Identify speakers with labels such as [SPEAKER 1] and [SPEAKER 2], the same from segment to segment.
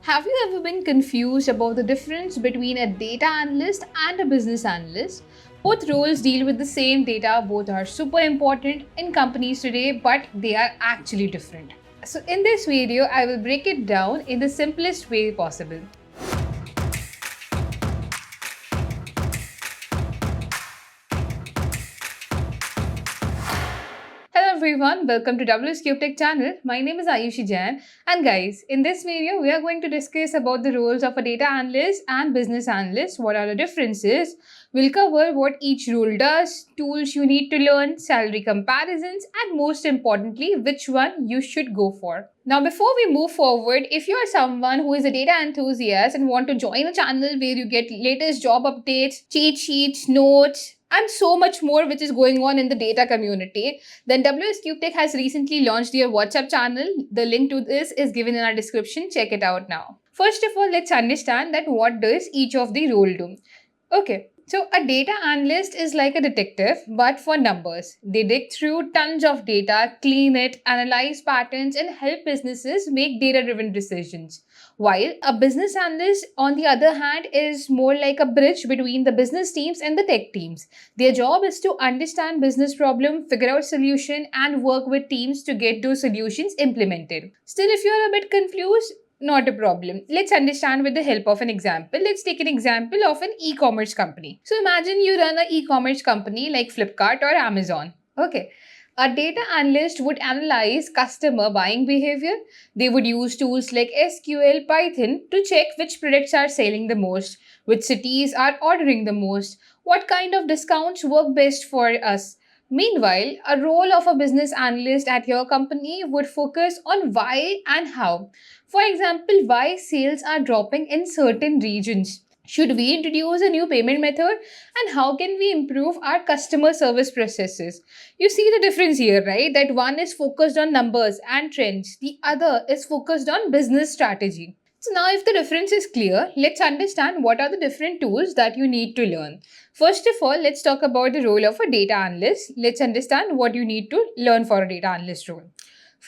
[SPEAKER 1] Have you ever been confused about the difference between a data analyst and a business analyst? Both roles deal with the same data, both are super important in companies today, but they are actually different. So, in this video, I will break it down in the simplest way possible. Hello everyone, welcome to WSCube Tech channel. My name is Ayushi Jain, and guys, in this video we are going to discuss about the roles of a data analyst and business analyst. What are the differences? We'll cover what each role does, tools you need to learn, salary comparisons, and most importantly, which one you should go for. Now, before we move forward, if you are someone who is a data enthusiast and want to join a channel where you get latest job updates, cheat sheets, notes, and so much more which is going on in the data community, then WS Cube Tech has recently launched their WhatsApp channel. The link to this is given in our description. Check it out now. First of all, let's understand that what does each of the role do. Okay, so a data analyst is like a detective, but for numbers. They dig through tons of data, clean it, analyze patterns, and help businesses make data-driven decisions. While a business analyst, on the other hand, is more like a bridge between the business teams and the tech teams. Their job is to understand business problem, figure out solution, and work with teams to get those solutions implemented. Still, if you're a bit confused, not a problem. Let's understand with the help of an example. Let's take an example of an e-commerce company. So imagine you run an e-commerce company like Flipkart or Amazon. Okay. A data analyst would analyze customer buying behavior. They would use tools like SQL, Python to check which products are selling the most, which cities are ordering the most, what kind of discounts work best for us. Meanwhile, a role of a business analyst at your company would focus on why and how. For example, why sales are dropping in certain regions. Should we introduce a new payment method? And how can we improve our customer service processes? You see the difference here, right? That one is focused on numbers and trends, the other is focused on business strategy. So, now if the difference is clear, let's understand what are the different tools that you need to learn. First of all, let's talk about the role of a data analyst. Let's understand what you need to learn for a data analyst role.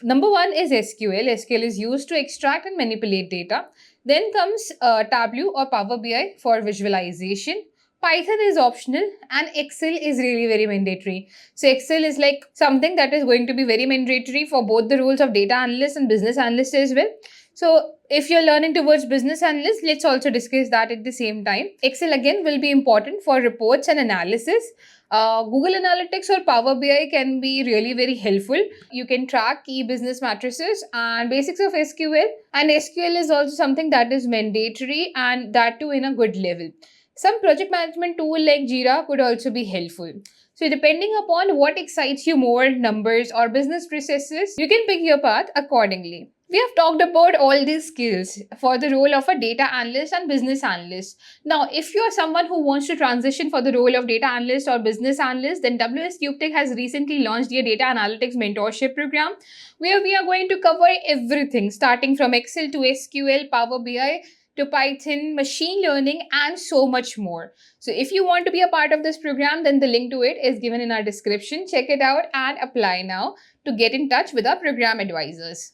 [SPEAKER 1] Number one is SQL. SQL is used to extract and manipulate data. Then comes Tableau or Power BI for visualization. Python is optional and Excel is really very mandatory. So Excel is like something that is going to be very mandatory for both the roles of data analyst and business analyst as well. So if you're learning towards business analyst, let's also discuss that at the same time. Excel again will be important for reports and analysis. Google Analytics or Power BI can be really very helpful. You can track key business matrices and basics of SQL. And SQL is also something that is mandatory and that too in a good level. Some project management tool like Jira could also be helpful. So depending upon what excites you more, numbers or business processes, you can pick your path accordingly. We have talked about all these skills for the role of a data analyst and business analyst. Now, if you are someone who wants to transition for the role of data analyst or business analyst, then WS Cube Tech has recently launched their data analytics mentorship program where we are going to cover everything starting from Excel to SQL, Power BI to Python, machine learning, and so much more. So, if you want to be a part of this program, then the link to it is given in our description. Check it out and apply now to get in touch with our program advisors.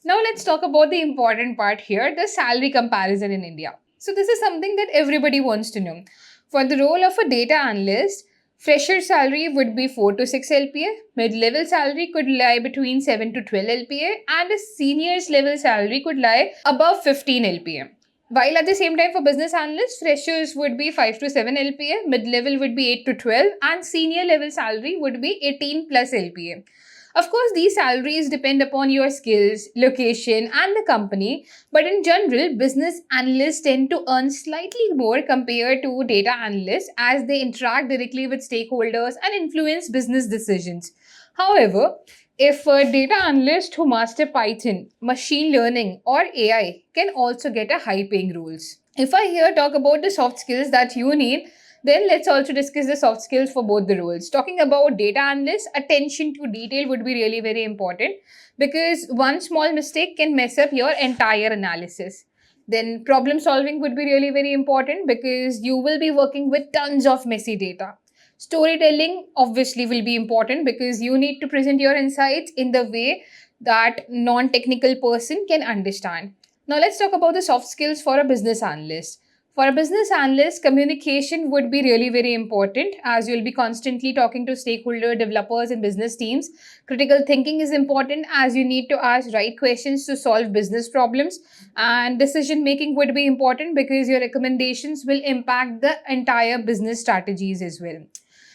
[SPEAKER 1] Now let's talk about the important part here, the salary comparison in India. So this is something that everybody wants to know. For the role of a data analyst, fresher salary would be 4 to 6 LPA, mid-level salary could lie between 7 to 12 LPA, and a senior's level salary could lie above 15 LPA. While at the same time for business analysts, freshers would be 5 to 7 LPA, mid-level would be 8 to 12, and senior level salary would be 18 plus LPA. Of course, these salaries depend upon your skills, location, and the company, but in general, business analysts tend to earn slightly more compared to data analysts as they interact directly with stakeholders and influence business decisions. However, if a data analyst who master Python, machine learning, or AI can also get a high paying roles. If I here talk about the soft skills that you need, then let's also discuss the soft skills for both the roles. Talking about data analysts, attention to detail would be really very important because one small mistake can mess up your entire analysis. Then problem solving would be really very important because you will be working with tons of messy data. Storytelling obviously will be important because you need to present your insights in the way that non-technical person can understand. Now let's talk about the soft skills for a business analyst. For a business analyst, communication would be really very important as you'll be constantly talking to stakeholder, developers, and business teams. Critical thinking is important as you need to ask right questions to solve business problems. And decision making would be important because your recommendations will impact the entire business strategies as well.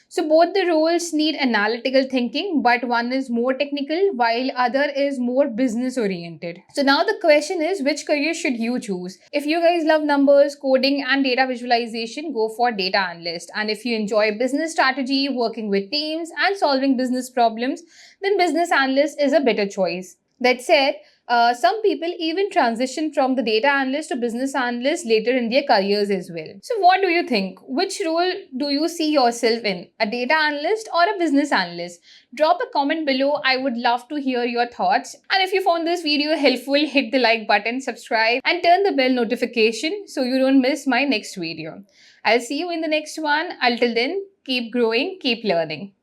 [SPEAKER 1] So both the roles need analytical thinking, but one is more technical while other is more business oriented. So now the question is, which career should you choose? If you guys love numbers, coding and data visualization, go for data analyst. And if you enjoy business strategy, working with teams and solving business problems, then business analyst is a better choice. That said, some people even transition from the data analyst to business analyst later in their careers as well. So, what do you think? Which role do you see yourself in? A data analyst or a business analyst? Drop a comment below. I would love to hear your thoughts. And if you found this video helpful, hit the like button, subscribe, and turn the bell notification so you don't miss my next video. I'll see you in the next one. Until then, keep growing, keep learning.